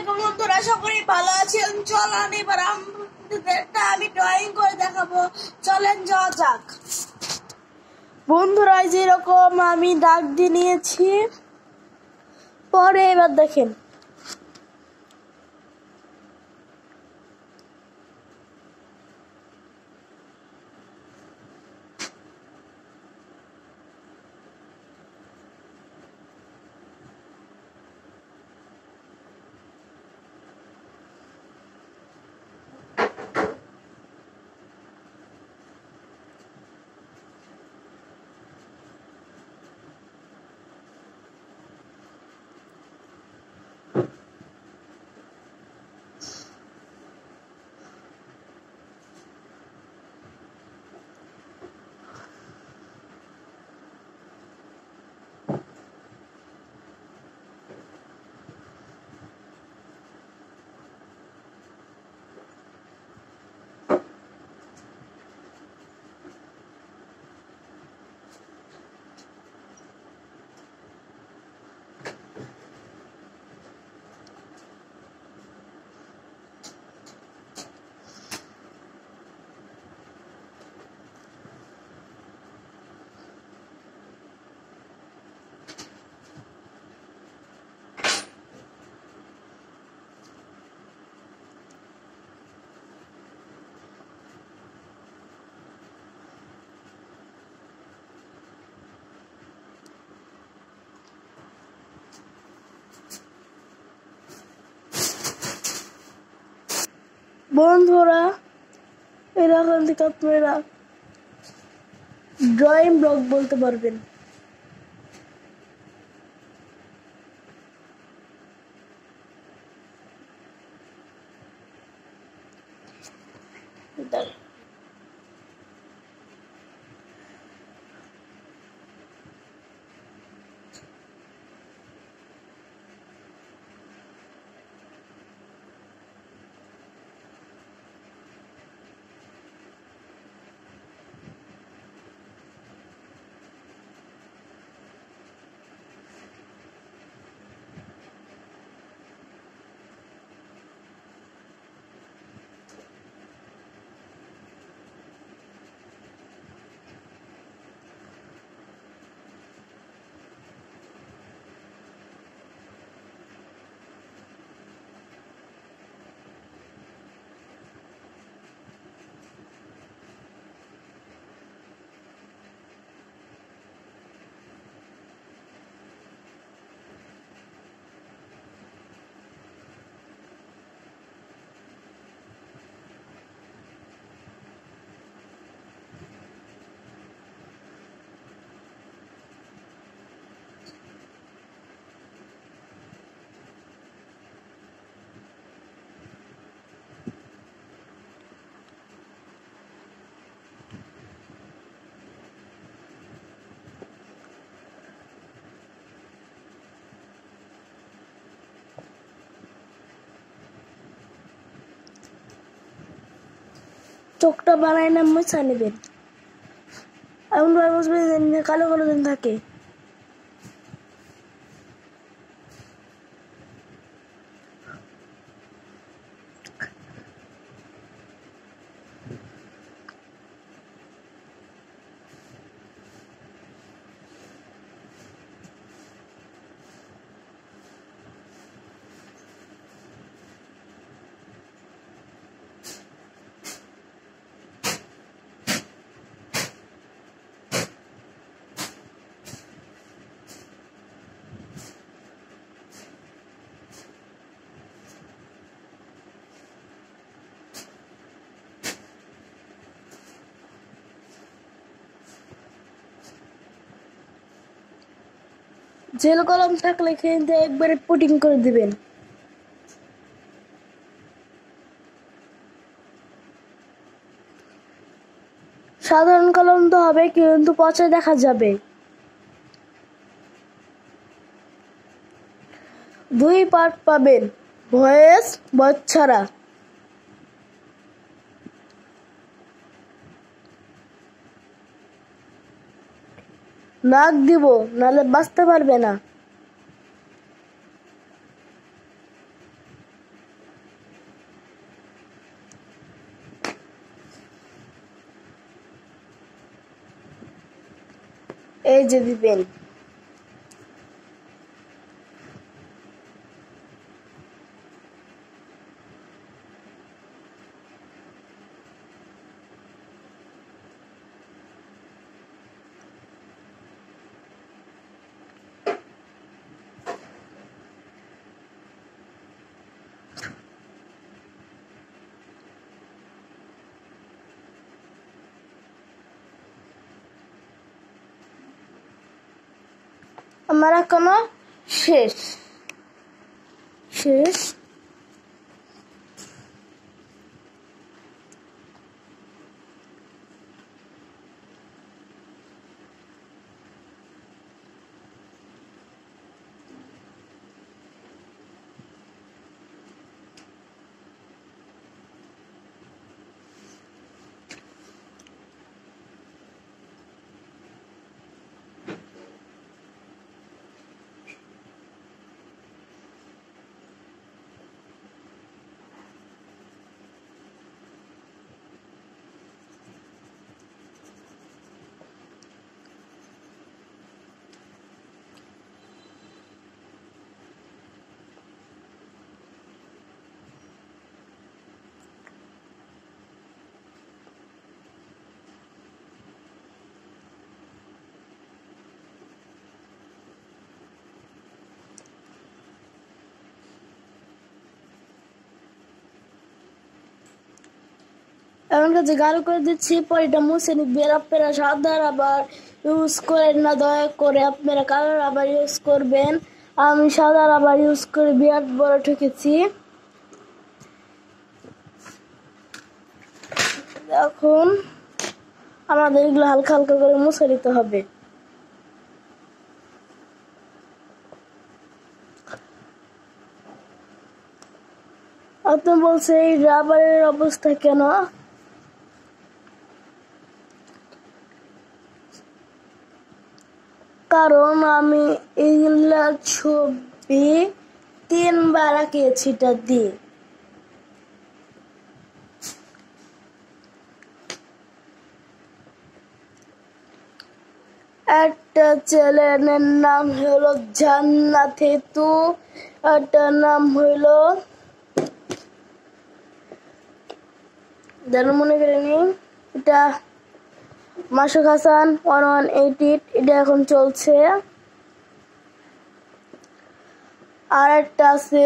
আলাইকুম বন্ধুরা, সকলেই ভালো আছেন। চলেন এবার আমি ড্রয়িং করে দেখাবো। চলেন যাওয়া যাক। বন্ধুরা যেরকম আমি দাগ দিয়ে নিয়েছি, পরে এবার দেখেন। বন্ধুরা এরকম থেকে আপনারা ড্রয়িং ব্লগ বলতে পারবেন। চোখটা বানায় না মুছা নেবেন, এমন ভাবে বুঝবেন কালো কালো দিন থাকে। জেল কলম থাকলে এখানে একবারে পুটিং করে দিবেন। সাধারণ কলম তো হবে কিন্তু পচে দেখা যাবে। 2 পার্ট পাবেন, ভয়েস ছাড়া। নাক দিব, নাহলে বাঁচতে পারবে না। এই যে দিবেন। আমার এখনো শেষ শেষ এমন কাছে গাঢ় করে দিচ্ছি, পরে এটা মুছে নিবেন। আপনারা সাদা আবার ইউজ করেন না, দয়া করে আপনারা কালার আবার ইউজ করবেন। আমি সাদা আবার ইউজ করে বিরাট বড় ঠকেছি। এখন আমাদের এগুলো হালকা হালকা করে মুছে নিতে হবে। আপনি বলছে এই রাবারের অবস্থা কেন? কারণ আমি এইগুলা ছবি 3 বার আঁকিয়েছি এটা দিয়ে। একটা চ্যানেলের নাম হলো জান্নাত হেতু, একটার নাম হইলো যেন মনে করে নি, এটা মাসুক হাসান 1188, এটা এখন চলছে। আর একটা আছে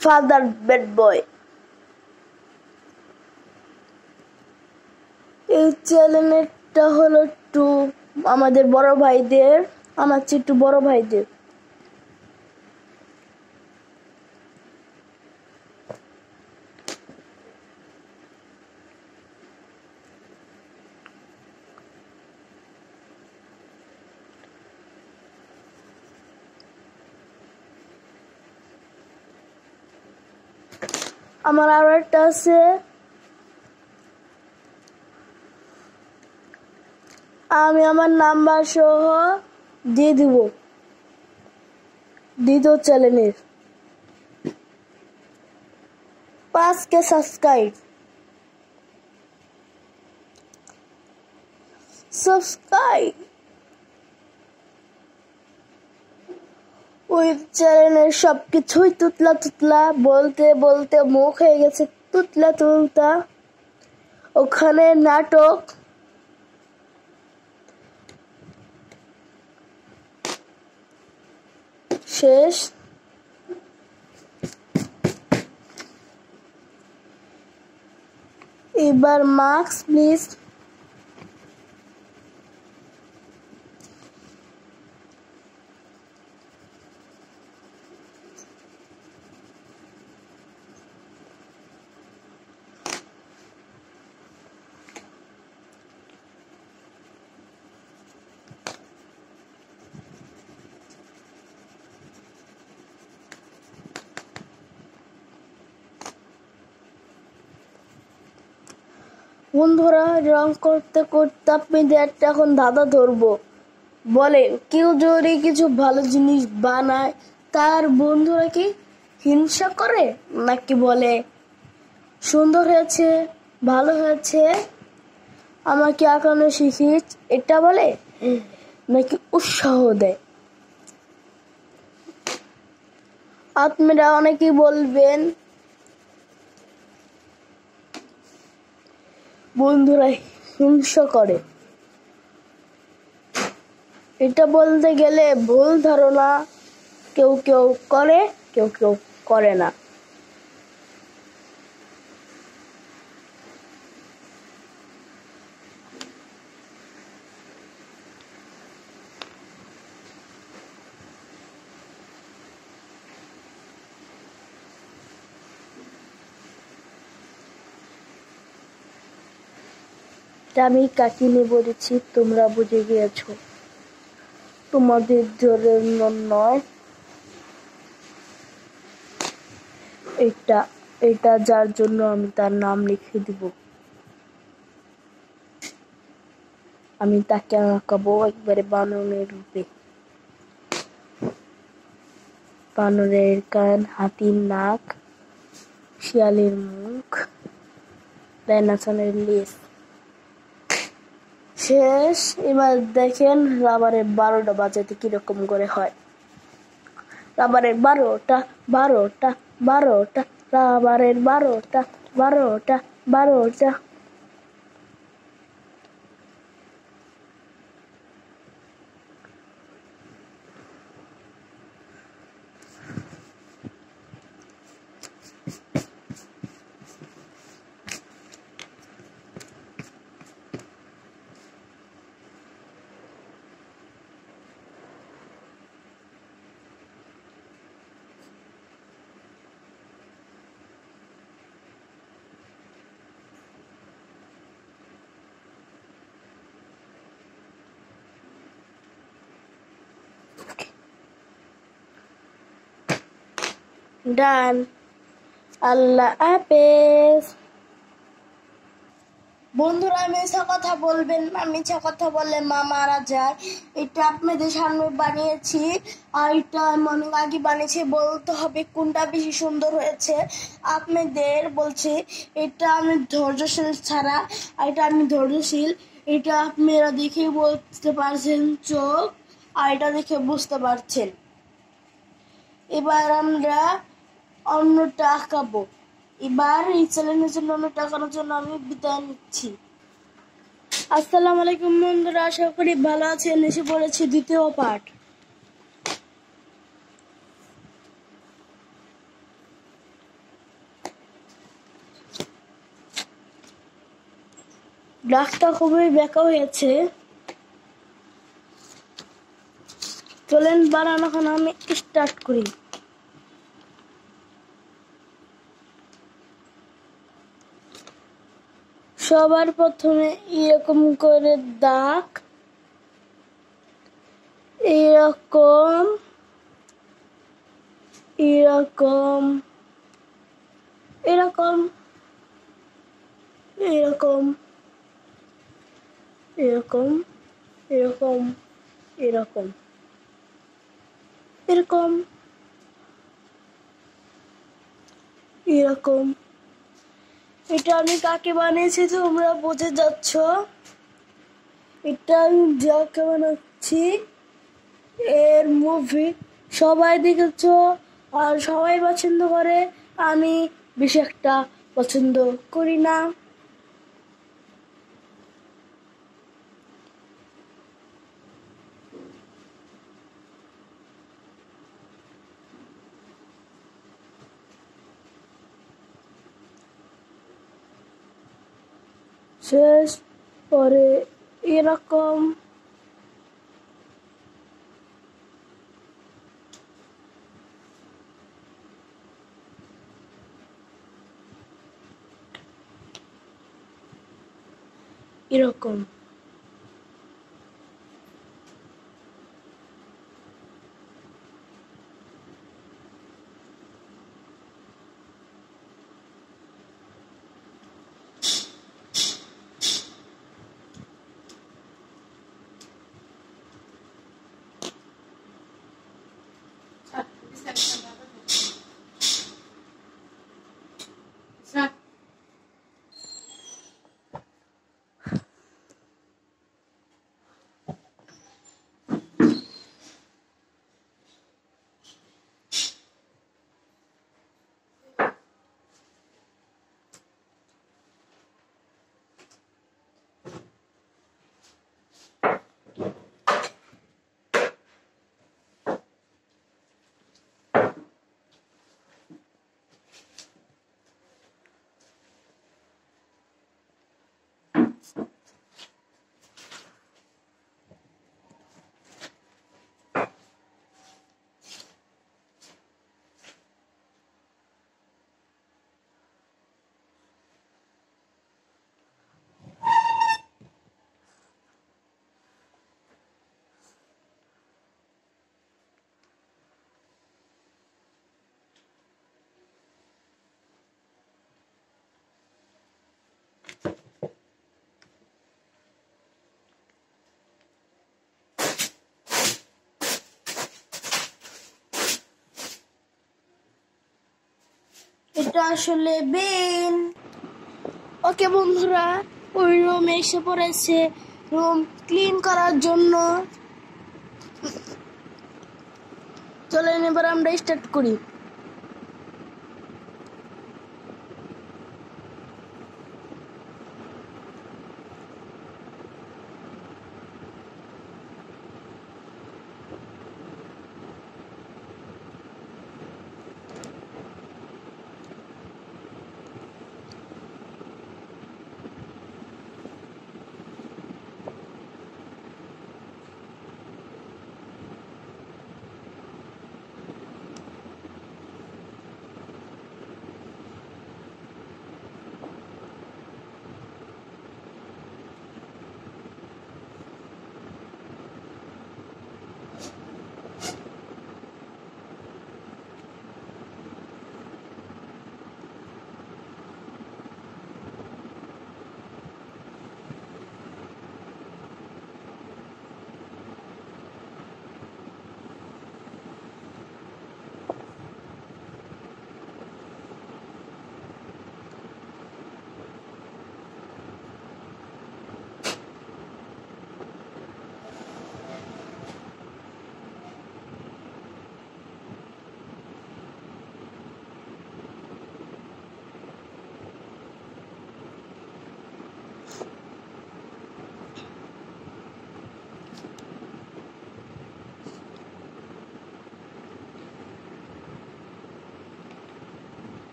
ফাদার ব্যাড বয়। এই চ্যানেলটা হলো একটু আমাদের বড় ভাইদের, আমার চেয়ে একটু বড় ভাইদের। আমার আরো একটা আছে, আমি আমার নাম্বার সহ দিয়ে দিব দ্বিতীয় চ্যানেলের। 5K subscribe. ওই চ্যানেলের সবকিছুই তুতলা তুতলা, বলতে বলতে মুখ হয়ে গেছে তুতলা তুলতা। ওখানে নাটক, শেষ। এবার মার্কস প্লিজ। বন্ধুরা, রং করতে করতে আপনাদের একটা এখন ধাঁধা ধরবো। বলে কেউ যদি কিছু ভালো জিনিস বানায়, তার বন্ধুরা কি হিংসা করে নাকি বলে সুন্দর হয়েছে, ভালো হয়েছে? আমাকে আঁকানো শিখিস, এটা বলে নাকি উৎসাহ দেয়? আপনারা অনেকেই বলবেন বন্ধুরা হিংসা করে। এটা বলতে গেলে ভুল ধারণা, কেউ কেউ করে, কেউ কেউ করে না। আমি কাকে নিয়ে বলেছি তোমরা বুঝে গিয়েছো, তোমাদের জন্য নয়। এটা যার জন্য আমি তার নাম লিখে দিব। আমি তাকে আঁকাবো একবারে বানরের রূপে। বানরের কান, হাতির নাক, শিয়ালের মুখ, ডাইনোসরের লেজ। শেষ। এবার দেখেন রাবারের 12টা বাজাতে কিরকম করে হয়। রাবারের 12টা 12টা 12টা, রাবারের 12টা 12টা 12টা। ডান। আল্লাহ হাফেজ। বন্ধুরা মিথ্যা কথা বলবেন না, মিথ্যা কথা বললে মা মারা যায়। এটা আপনাদের সামনে বানিয়েছি, আর এটা অনেক আগে বানিয়েছি। বলতে হবে কোনটা বেশি সুন্দর হয়েছে। আপনাদের বলছি, এটা আমি ধৈর্যশীল ছাড়া, আর এটা আমি ধৈর্যশীল। এটা আপনারা দেখে বুঝতে পারছেন চোখ, আর এটা দেখে বুঝতে পারছেন। এবার আমরা অন্যটা আঁকাবো। এবার এই চ্যানেলের জন্য অন্যটা আঁকানোর জন্য আমি বিদায় নিচ্ছি। আসসালামু আলাইকুম বন্ধুরা, আশা করি ভালো আছেন। এসে পড়েছি দ্বিতীয় পাঠ। ডাকটা খুবই বেঁকা হয়েছে। চলেন বানানো এখন আমি স্টার্ট করি। সবার প্রথমে এরকম করে দাগ, এরকম এরকম এরকম এরকম এরকম এরকম এরকম এরকম এরকম। এটা আমি কাকে বানিয়েছি তোমরা বুঝে যাচ্ছ। এটা আমি যাকে বানাচ্ছি এর মুভি সবাই দেখেছো, আর সবাই পছন্দ করে। আমি বেশি একটা পছন্দ করি না। শেষ পরে এরকম এরকম। এটা আসলে বেন। ওকে বন্ধুরা, ওই রুমে এসে পড়েছে রুম ক্লিন করার জন্য। চলেন এবার আমরা স্টার্ট করি।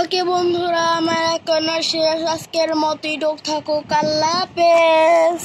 ওকে বন্ধুরা, আমার এখন শেষ। আজকের মতোই থাকুক। আল্লাহ হাফেজ।